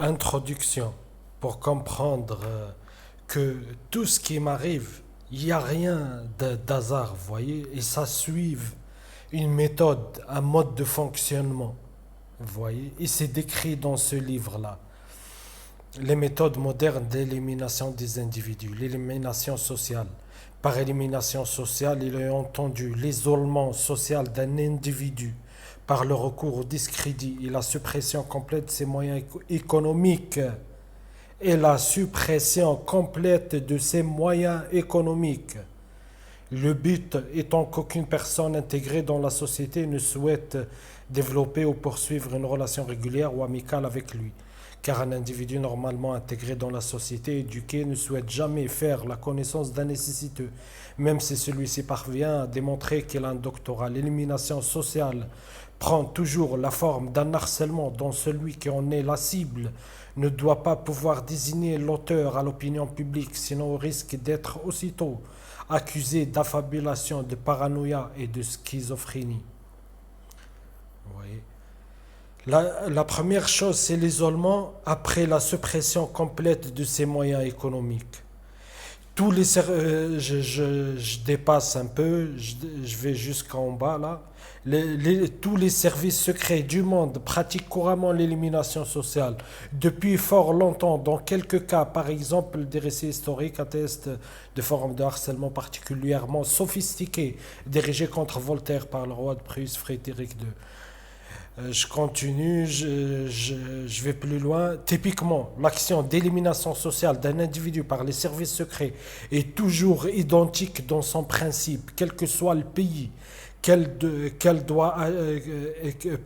Introduction. Pour comprendre que tout ce qui m'arrive, il n'y a rien d'hasard, vous voyez, et ça suit une méthode, un mode de fonctionnement, vous voyez, et c'est décrit dans ce livre-là. Les méthodes modernes d'élimination des individus, l'élimination sociale. Par élimination sociale, il est entendu l'isolement social d'un individu par le recours au discrédit et la suppression complète de ses moyens économiques et la suppression complète de ses moyens économiques. Le but étant qu'aucune personne intégrée dans la société ne souhaite développer ou poursuivre une relation régulière ou amicale avec lui. Car un individu normalement intégré dans la société éduquée ne souhaite jamais faire la connaissance d'un nécessiteux, même si celui-ci parvient à démontrer qu'il a un doctorat. L'élimination sociale prend toujours la forme d'un harcèlement dont celui qui en est la cible ne doit pas pouvoir désigner l'auteur à l'opinion publique, sinon au risque d'être aussitôt accusé d'affabulation, de paranoïa et de schizophrénie. Vous voyez. La première chose, c'est l'isolement après la suppression complète de ses moyens économiques. Je dépasse un peu, je vais jusqu'en bas là. Tous les services secrets du monde pratiquent couramment l'élimination sociale. Depuis fort longtemps, dans quelques cas, par exemple, des récits historiques attestent de formes de harcèlement particulièrement sophistiquées, dirigées contre Voltaire par le roi de Prusse Frédéric II. Je continue, je vais plus loin. Typiquement, l'action d'élimination sociale d'un individu par les services secrets est toujours identique dans son principe, quel que soit le pays,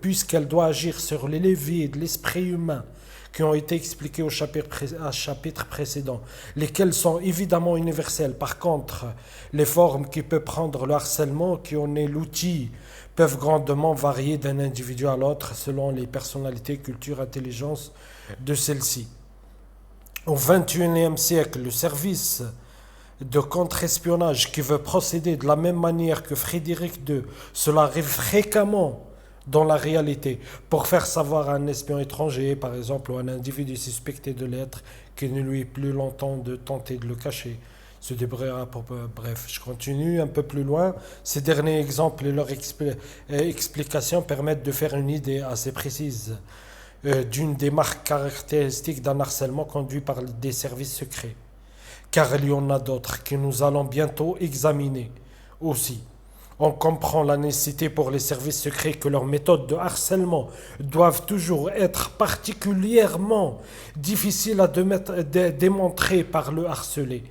puisqu'elle doit agir sur les leviers de l'esprit humain qui ont été expliqués au chapitre précédent, lesquels sont évidemment universels. Par contre, les formes qui peuvent prendre le harcèlement, qui en est l'outil, peuvent grandement varier d'un individu à l'autre selon les personnalités, cultures, intelligence de celles-ci. Au XXIe siècle, le service de contre-espionnage qui veut procéder de la même manière que Frédéric II, cela arrive fréquemment dans la réalité, pour faire savoir à un espion étranger, par exemple, ou à un individu suspecté de l'être, qu'il ne lui est plus longtemps de tenter de le cacher. Se débrouillera pour... Bref, je continue un peu plus loin. Ces derniers exemples et leurs explications permettent de faire une idée assez précise d'une des marques caractéristiques d'un harcèlement conduit par des services secrets. Car il y en a d'autres que nous allons bientôt examiner aussi. On comprend la nécessité pour les services secrets que leurs méthodes de harcèlement doivent toujours être particulièrement difficiles à démontrer par le harcelé.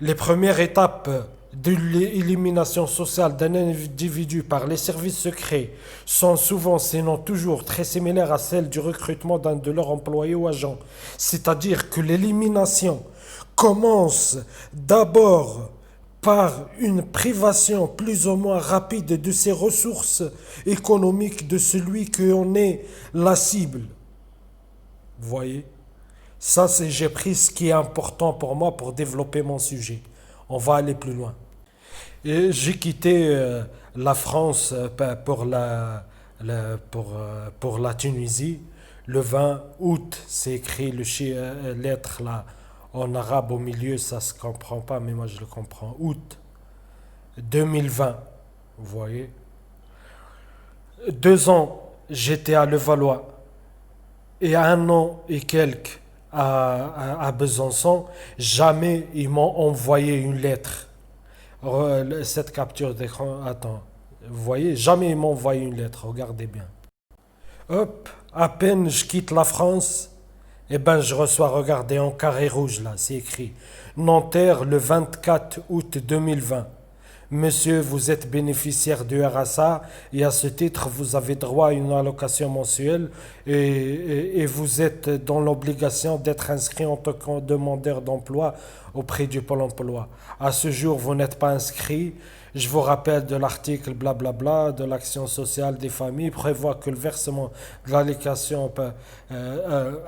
Les premières étapes de l'élimination sociale d'un individu par les services secrets sont souvent, sinon toujours, très similaires à celles du recrutement d'un de leurs employés ou agents. C'est-à-dire que l'élimination commence d'abord par une privation plus ou moins rapide de ses ressources économiques de celui qui en est la cible. Vous voyez ? Ça, j'ai pris ce qui est important pour moi pour développer mon sujet. On va aller plus loin. Et j'ai quitté la France pour la Tunisie le 20 août. C'est écrit lettre là en arabe au milieu, ça se comprend pas, mais moi je le comprends. Août 2020, vous voyez. 2 ans, j'étais à Levallois. Et 1 an et quelques à Besançon, jamais ils m'ont envoyé une lettre. Cette capture d'écran, attends, vous voyez, jamais ils m'ont envoyé une lettre, regardez bien. Hop, à peine je quitte la France, eh ben je reçois, regardez en carré rouge là, c'est écrit Nanterre le 24 août 2020. Monsieur, vous êtes bénéficiaire du RSA et à ce titre, vous avez droit à une allocation mensuelle et vous êtes dans l'obligation d'être inscrit en tant que demandeur d'emploi auprès du Pôle emploi. À ce jour, vous n'êtes pas inscrit. Je vous rappelle de l'article blablabla de l'action sociale des familles prévoit que le versement de l'allocation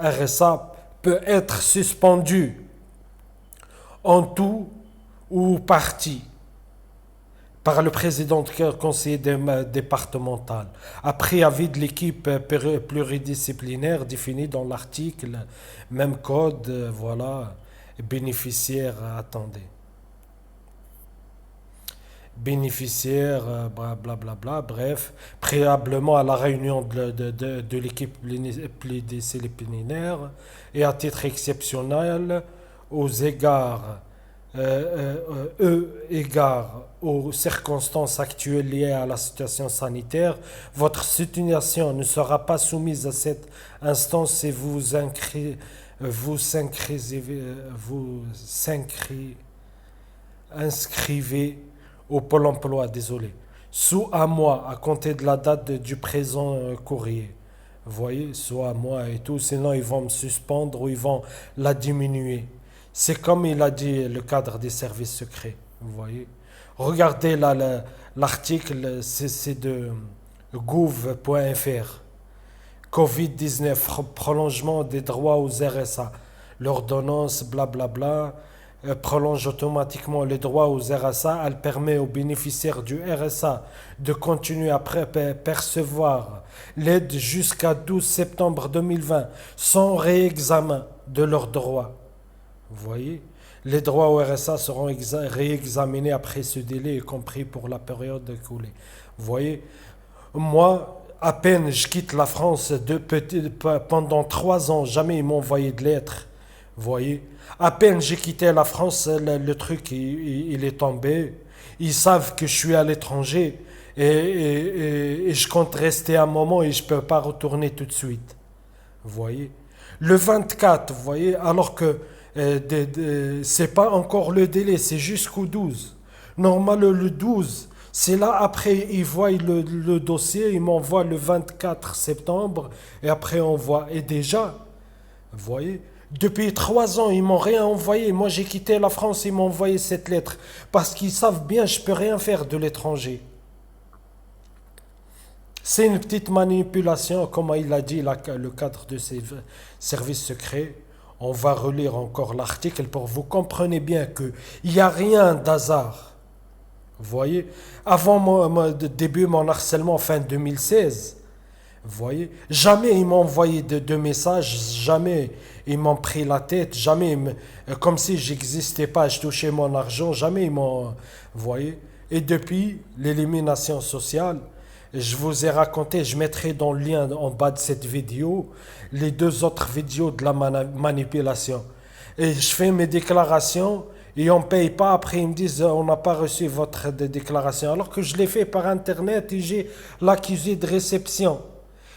RSA peut être suspendu en tout ou partie par le président du conseil départemental, après avis de l'équipe pluridisciplinaire définie dans l'article, même code, voilà, bénéficiaire, attendez. Bénéficiaire, blablabla, bref, préalablement à la réunion de l'équipe pluridisciplinaire et à titre exceptionnel, aux égards, égard aux circonstances actuelles liées à la situation sanitaire, votre situation ne sera pas soumise à cette instance si inscrivez au Pôle emploi, désolé, sous un mois à compter de la date du présent courrier. Vous voyez, sous un mois et tout, sinon ils vont me suspendre ou ils vont la diminuer. C'est comme il a dit le cadre des services secrets. Vous voyez. Regardez là l'article, c'est de gouv.fr. Covid-19, prolongement des droits aux RSA. L'ordonnance, blablabla, prolonge automatiquement les droits aux RSA. Elle permet aux bénéficiaires du RSA de continuer à percevoir l'aide jusqu'à 12 septembre 2020 sans réexamen de leurs droits. Vous voyez, les droits au RSA seront réexaminés après ce délai, y compris pour la période écoulée. Vous voyez, moi, à peine je quitte la France pendant 3 ans, jamais ils m'ont envoyé de lettres. Vous voyez, à peine j'ai quitté la France, le truc il est tombé. Ils savent que je suis à l'étranger et je compte rester un moment et je ne peux pas retourner tout de suite. Vous voyez, le 24, vous voyez, alors que c'est pas encore le délai, c'est jusqu'au 12. Normalement, le 12, c'est là, après, ils voient le dossier, ils m'envoient le 24 septembre, et après, on voit. Et déjà, vous voyez, depuis 3 ans, ils m'ont rien envoyé. Moi, j'ai quitté la France, ils m'ont envoyé cette lettre, parce qu'ils savent bien, je peux rien faire de l'étranger. C'est une petite manipulation, comme il a dit le cadre de ces services secrets. On va relire encore l'article pour vous comprenez bien qu'il n'y a rien d'hasard. Vous voyez, avant mon début, mon harcèlement fin 2016, vous voyez, jamais ils m'ont envoyé de messages, jamais ils m'ont pris la tête, jamais, comme si j'existais pas, je touchais mon argent, jamais ils m'ont, vous voyez. Et depuis l'élimination sociale, je vous ai raconté, je mettrai dans le lien en bas de cette vidéo les 2 autres vidéos de la manipulation. Et je fais mes déclarations et on ne paye pas. Après, ils me disent on n'a pas reçu votre déclaration. Alors que je l'ai fait par Internet et j'ai l'accusé de réception.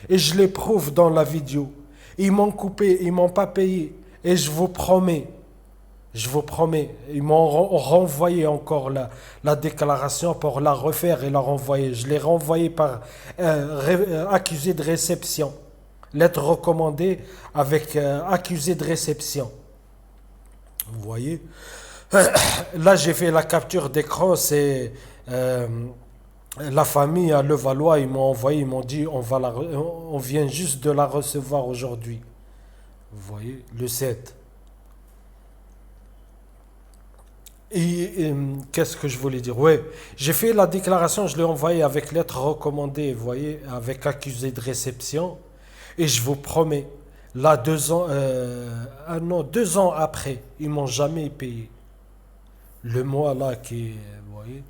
Et je l'éprouve dans la vidéo. Ils m'ont coupé, ils ne m'ont pas payé. Et je vous promets, ils m'ont renvoyé encore la déclaration pour la refaire et la renvoyer. Je l'ai renvoyé par accusé de réception. Lettre recommandée avec accusé de réception. Vous voyez. Là, j'ai fait la capture d'écran. C'est la famille à Levallois. Ils m'ont envoyé, ils m'ont dit on vient juste de la recevoir aujourd'hui. Vous voyez, le 7. Et qu'est-ce que je voulais dire? Ouais, j'ai fait la déclaration, je l'ai envoyée avec lettre recommandée, vous voyez, avec accusé de réception. Et je vous promets, là, 2 ans, 2 ans après, ils m'ont jamais payé. Le mois là vous voyez.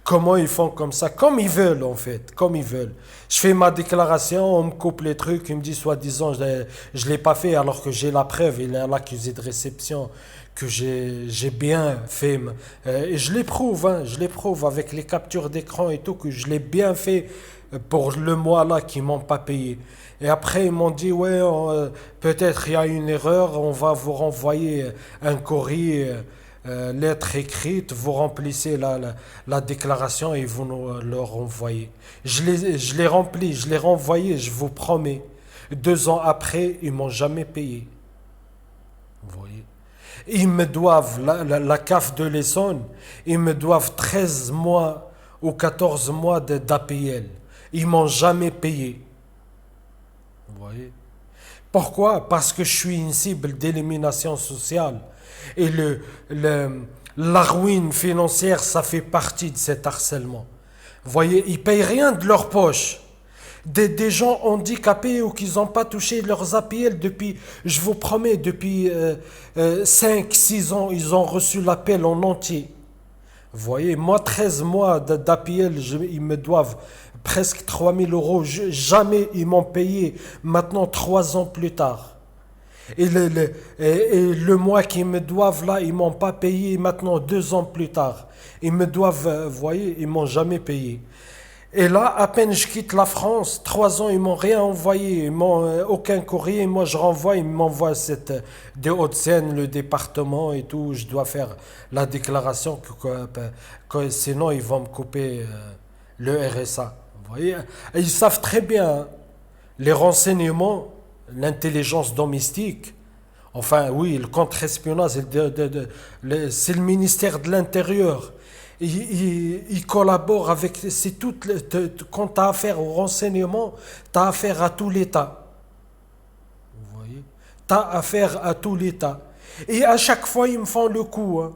Comment ils font comme ça? Comme ils veulent en fait, comme ils veulent. Je fais ma déclaration, on me coupe les trucs, ils me disent soi-disant, je ne l'ai pas fait alors que j'ai la preuve, il est l'accusé de réception que j'ai bien fait. Et je l'éprouve, je l'éprouve avec les captures d'écran et tout, que je l'ai bien fait pour le mois là qu'ils m'ont pas payé. Et après ils m'ont dit ouais, peut-être il y a une erreur, on va vous renvoyer un courrier. Lettre écrite, vous remplissez la déclaration et vous nous le renvoyez. Je l'ai rempli, je l'ai renvoyé, je vous promets. 2 ans après, ils m'ont jamais payé. Vous voyez. Ils me doivent, la CAF de l'Essonne, ils me doivent 13 mois ou 14 mois d'APL. Ils m'ont jamais payé. Vous voyez. Pourquoi? Parce que je suis une cible d'élimination sociale. Et La ruine financière, ça fait partie de cet harcèlement. Vous voyez, ils payent rien de leur poche. Des gens handicapés ou qui n'ont pas touché leurs APL depuis, je vous promets, depuis 5-6 ans, ils ont reçu l'appel en entier. Vous voyez, moi, 13 mois d'APL, ils me doivent presque 3 000 euros. Jamais ils m'ont payé, maintenant 3 ans plus tard. Et le mois qu'ils me doivent là, ils m'ont pas payé maintenant 2 ans plus tard. Ils me doivent, vous voyez, ils m'ont jamais payé. Et là, à peine je quitte la France, 3 ans, ils m'ont rien envoyé, ils m'ont aucun courrier. Moi, je renvoie, ils m'envoient des Hauts-de-Seine, le département et tout. Je dois faire la déclaration que sinon ils vont me couper le RSA. Vous voyez, et ils savent très bien hein, les renseignements, l'intelligence domestique. Enfin, oui, le contre-espionnage, c'est le ministère de l'Intérieur. Il collabore avec. C'est tout, quand tu as affaire au renseignement, tu as affaire à tout l'État. Vous voyez? Tu as affaire à tout l'État. Et à chaque fois, ils me font le coup. Hein.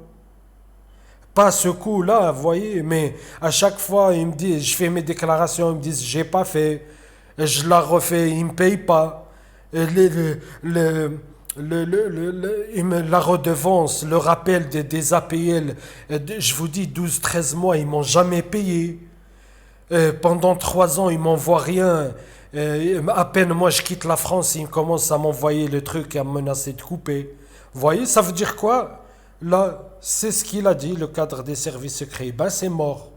Pas ce coup-là, vous voyez, mais à chaque fois, ils me disent, je fais mes déclarations, ils me disent, j'ai pas fait, je la refais, ils me payent pas. Le, la redevance, le rappel des APL, je vous dis 12-13 mois, ils m'ont jamais payé. Pendant 3 ans, ils m'envoient rien. À peine moi je quitte la France, ils commencent à m'envoyer le truc et à me menacer de couper. Vous voyez, ça veut dire quoi? Là, c'est ce qu'il a dit, le cadre des services secrets. Ben, c'est mort.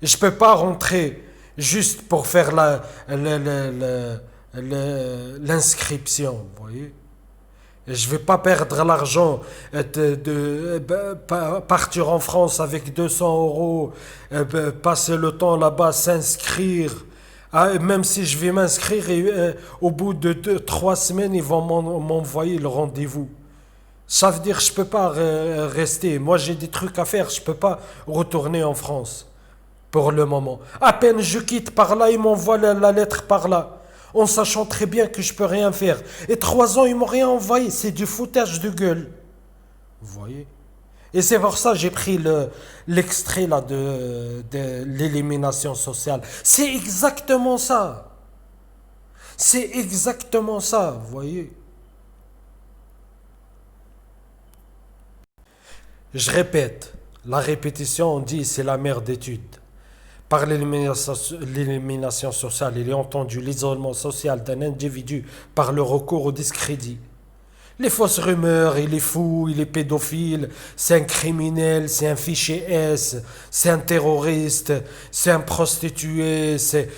Et je ne peux pas rentrer juste pour faire l'inscription, vous voyez. Je ne vais pas perdre l'argent partir en France avec 200 euros, passer le temps là-bas, s'inscrire. Ah, même si je vais m'inscrire, au bout de 3 semaines, ils vont m'envoyer le rendez-vous. Ça veut dire que je ne peux pas rester. Moi, j'ai des trucs à faire. Je ne peux pas retourner en France pour le moment. À peine je quitte par là, ils m'envoient la lettre par là, en sachant très bien que je peux rien faire. Et 3 ans, ils m'ont rien envoyé. C'est du foutage de gueule. Vous voyez? Et c'est pour ça que j'ai pris l'extrait là de l'élimination sociale. C'est exactement ça. C'est exactement ça, vous voyez? Je répète, la répétition, on dit, c'est la mère d'études. Par l'élimination sociale, il est entendu l'isolement social d'un individu par le recours au discrédit. Les fausses rumeurs, il est fou, il est pédophile, c'est un criminel, c'est un fichier S, c'est un terroriste, c'est un prostitué, c'est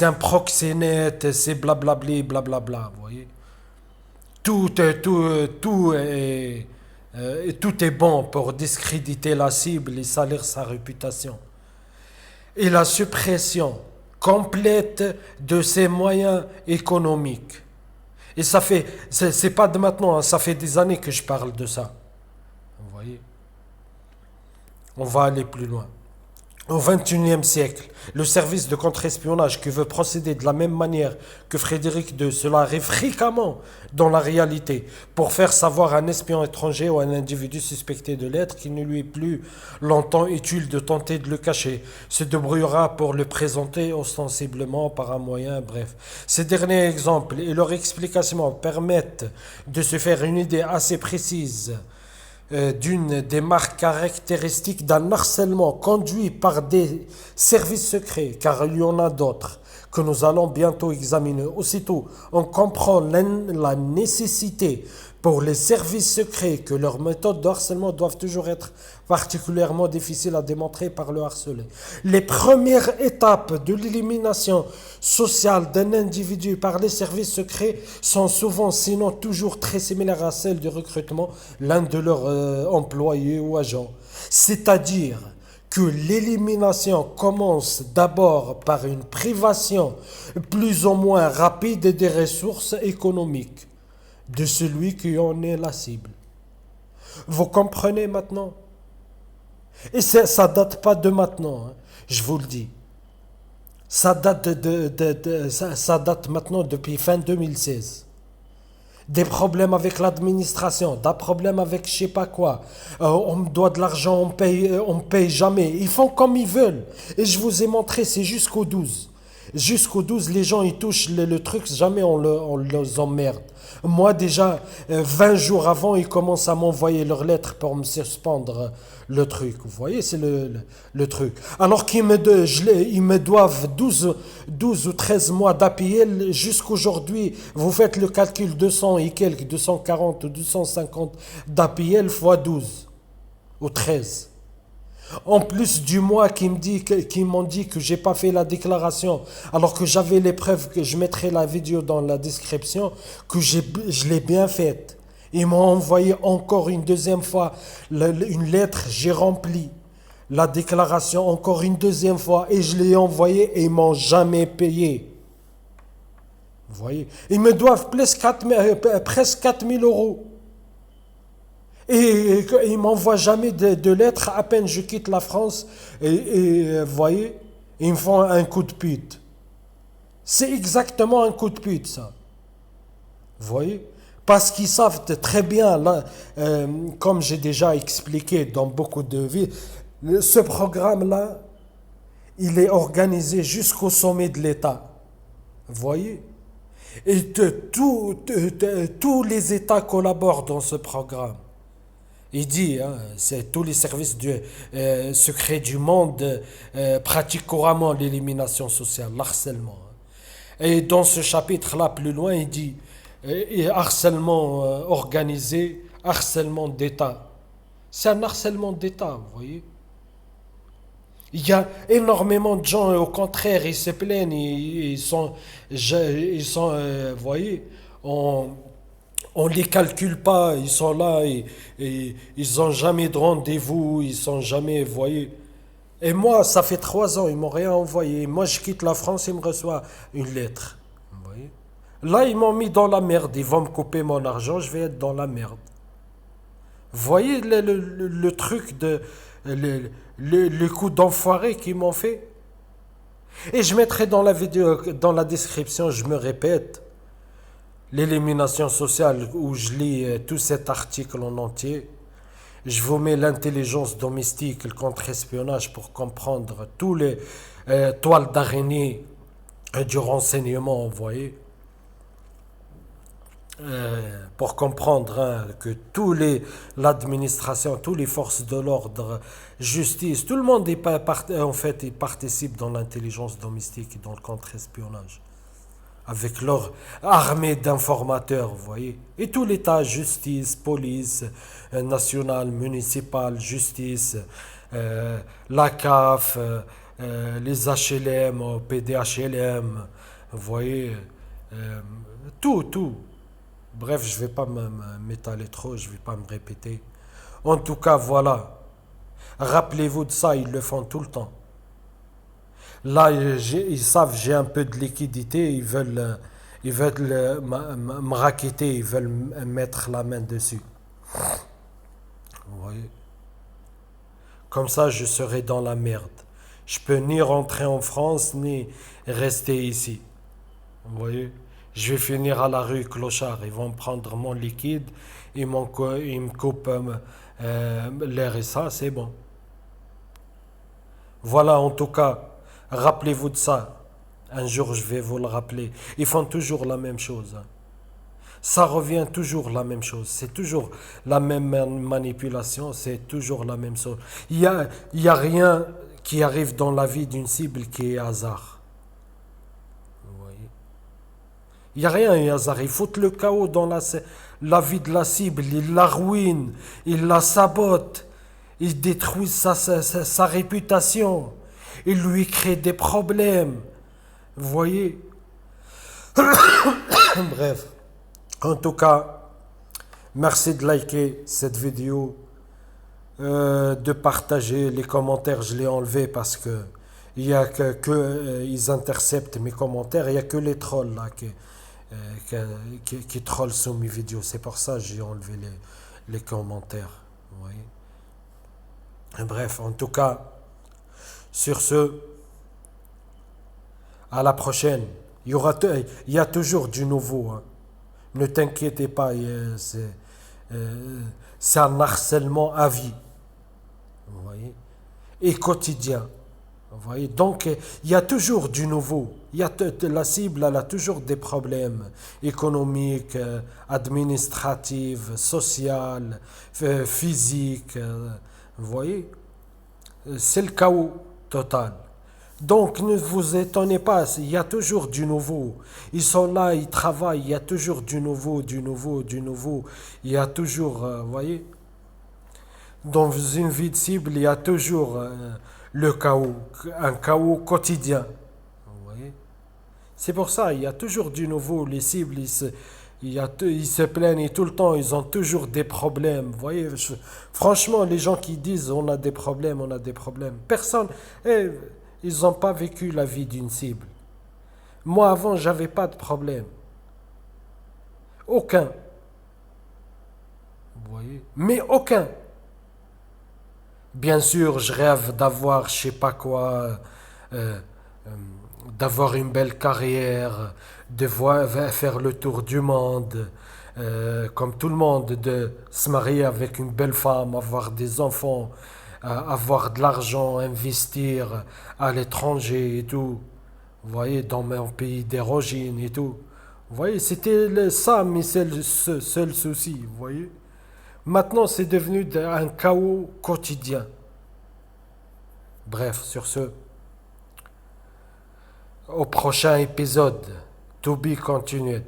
un proxénète, c'est blablabli, blablabla, vous voyez. Tout est bon pour discréditer la cible et salir sa réputation. Et la suppression complète de ses moyens économiques. Et ça fait, c'est pas de maintenant, hein, ça fait des années que je parle de ça. Vous voyez? On va aller plus loin. Au XXIe siècle, le service de contre-espionnage qui veut procéder de la même manière que Frédéric II, cela arrive fréquemment dans la réalité, pour faire savoir à un espion étranger ou à un individu suspecté de l'être qu'il ne lui est plus longtemps utile de tenter de le cacher, se débrouillera pour le présenter ostensiblement par un moyen, bref. Ces derniers exemples et leurs explications permettent de se faire une idée assez précise d'une des marques caractéristiques d'un harcèlement conduit par des services secrets, car il y en a d'autres que nous allons bientôt examiner. Aussitôt, on comprend la nécessité pour les services secrets que leurs méthodes de harcèlement doivent toujours être particulièrement difficiles à démontrer par le harcelé. Les premières étapes de l'élimination sociale d'un individu par les services secrets sont souvent, sinon toujours très similaires à celles du recrutement l'un de leurs employés ou agents. C'est-à-dire que l'élimination commence d'abord par une privation plus ou moins rapide des ressources économiques de celui qui en est la cible. Vous comprenez maintenant? Et ça date pas de maintenant, hein, je vous le dis. Ça date, ça date maintenant depuis fin 2016. des problèmes avec l'administration, des problèmes avec je sais pas quoi. On me doit de l'argent, on paye jamais. Ils font comme ils veulent. Et je vous ai montré, c'est jusqu'au 12. Jusqu'au 12, les gens ils touchent le truc, jamais on les emmerde. Moi déjà, 20 jours avant, ils commencent à m'envoyer leurs lettres pour me suspendre le truc. Vous voyez, c'est le truc. Alors ils me doivent 12 ou 13 mois d'APL jusqu'aujourd'hui. Vous faites le calcul 200 et quelques, 240 ou 250 d'APL fois 12 ou 13. En plus du mois qui m'ont dit que j'ai pas fait la déclaration, alors que j'avais les preuves, que je mettrai la vidéo dans la description, que je l'ai bien faite. Ils m'ont envoyé encore une deuxième fois une lettre, j'ai rempli la déclaration encore une deuxième fois et je l'ai envoyée et ils m'ont jamais payé. Vous voyez, ils me doivent presque 4 000 euros. Et ils ne m'envoient jamais de lettres, à peine je quitte la France, vous voyez, ils me font un coup de pute. C'est exactement un coup de pute, ça. Vous voyez? Parce qu'ils savent très bien, là, comme j'ai déjà expliqué dans beaucoup de vies, ce programme-là, il est organisé jusqu'au sommet de l'État. Vous voyez? Et tous les États collaborent dans ce programme. Il dit, hein, c'est tous les services secrets du monde pratiquent couramment l'élimination sociale, l'harcèlement. Et dans ce chapitre-là, plus loin, il dit harcèlement organisé, harcèlement d'État. C'est un harcèlement d'État, vous voyez. Il y a énormément de gens, au contraire, ils se plaignent, vous voyez, on les calcule pas, ils sont là et ils ont jamais de rendez-vous, ils sont jamais, vous voyez. Et moi, ça fait 3 ans, ils m'ont rien envoyé. Moi, je quitte la France, ils me reçoivent une lettre. Vous voyez. Là, ils m'ont mis dans la merde, ils vont me couper mon argent, je vais être dans la merde. Vous voyez le truc le coup d'enfoiré qu'ils m'ont fait. Et je mettrai dans la vidéo, dans la description, je me répète, l'élimination sociale où je lis tout cet article en entier. Je vous mets l'intelligence domestique, le contre-espionnage pour comprendre tous les toiles d'araignée du renseignement, vous voyez. Pour comprendre que l'administration, toutes les forces de l'ordre, justice, tout le monde en fait, il participe dans l'intelligence domestique et dans le contre-espionnage. Avec leur armée d'informateurs, vous voyez. Et tout l'État, justice, police, nationale, municipale, justice, la CAF, les HLM, PDHLM, vous voyez, tout. Bref, je ne vais pas m'étaler trop, je ne vais pas me répéter. En tout cas, voilà. Rappelez-vous de ça, ils le font tout le temps. Là, ils savent j'ai un peu de liquidité, ils veulent me racketter, ils veulent mettre la main dessus. Vous voyez? Comme ça, je serai dans la merde. Je peux ni rentrer en France, ni rester ici. Vous voyez? Je vais finir à la rue Clochard. Ils vont prendre mon liquide, ils me coupent l'air et ça, c'est bon. Voilà, en tout cas, rappelez-vous de ça. Un jour, je vais vous le rappeler. Ils font toujours la même chose. Ça revient toujours la même chose. C'est toujours la même manipulation. C'est toujours la même chose. Il y a rien qui arrive dans la vie d'une cible qui est hasard. Vous voyez? Il n'y a rien qui est hasard. Ils foutent le chaos dans la vie de la cible. Ils la ruinent. Ils la sabotent. Ils détruisent sa réputation. Ils lui créent des problèmes. Vous voyez? Bref. En tout cas, merci de liker cette vidéo, de partager les commentaires. Je l'ai enlevé parce que il y a ils interceptent mes commentaires. Il n'y a que les trolls là qui trollent sous mes vidéos. C'est pour ça que j'ai enlevé les commentaires. Vous voyez? Bref, en tout cas, sur ce, à la prochaine. Il y a toujours du nouveau. Hein. Ne t'inquiétez pas, euh, c'est un harcèlement à vie, vous voyez, et quotidien. Vous voyez, donc il y a toujours du nouveau. La cible, elle a toujours des problèmes économiques, administratifs, sociaux, physiques. Vous voyez, c'est le chaos total. Donc ne vous étonnez pas, il y a toujours du nouveau. Ils sont là, ils travaillent, il y a toujours du nouveau, du nouveau, du nouveau. Il y a toujours, vous voyez, dans une vie de cible, il y a toujours le chaos, un chaos quotidien. Vous voyez? C'est pour ça, il y a toujours du nouveau. Les cibles, ils se plaignent tout le temps, ils ont toujours des problèmes. Vous voyez, franchement, les gens qui disent on a des problèmes, on a des problèmes, personne, ils n'ont pas vécu la vie d'une cible. Moi, avant, j'avais pas de problème. Aucun. Vous voyez? Mais aucun. Bien sûr, je rêve d'avoir, je sais pas quoi, euh, euh, d'avoir une belle carrière, faire le tour du monde, comme tout le monde, de se marier avec une belle femme, avoir des enfants, avoir de l'argent, investir à l'étranger et tout. Vous voyez, dans mon pays d'origine et tout. Vous voyez, c'était ça, mais c'est le seul souci, vous voyez. Maintenant, c'est devenu un chaos quotidien. Bref, sur ce, au prochain épisode, to be continued.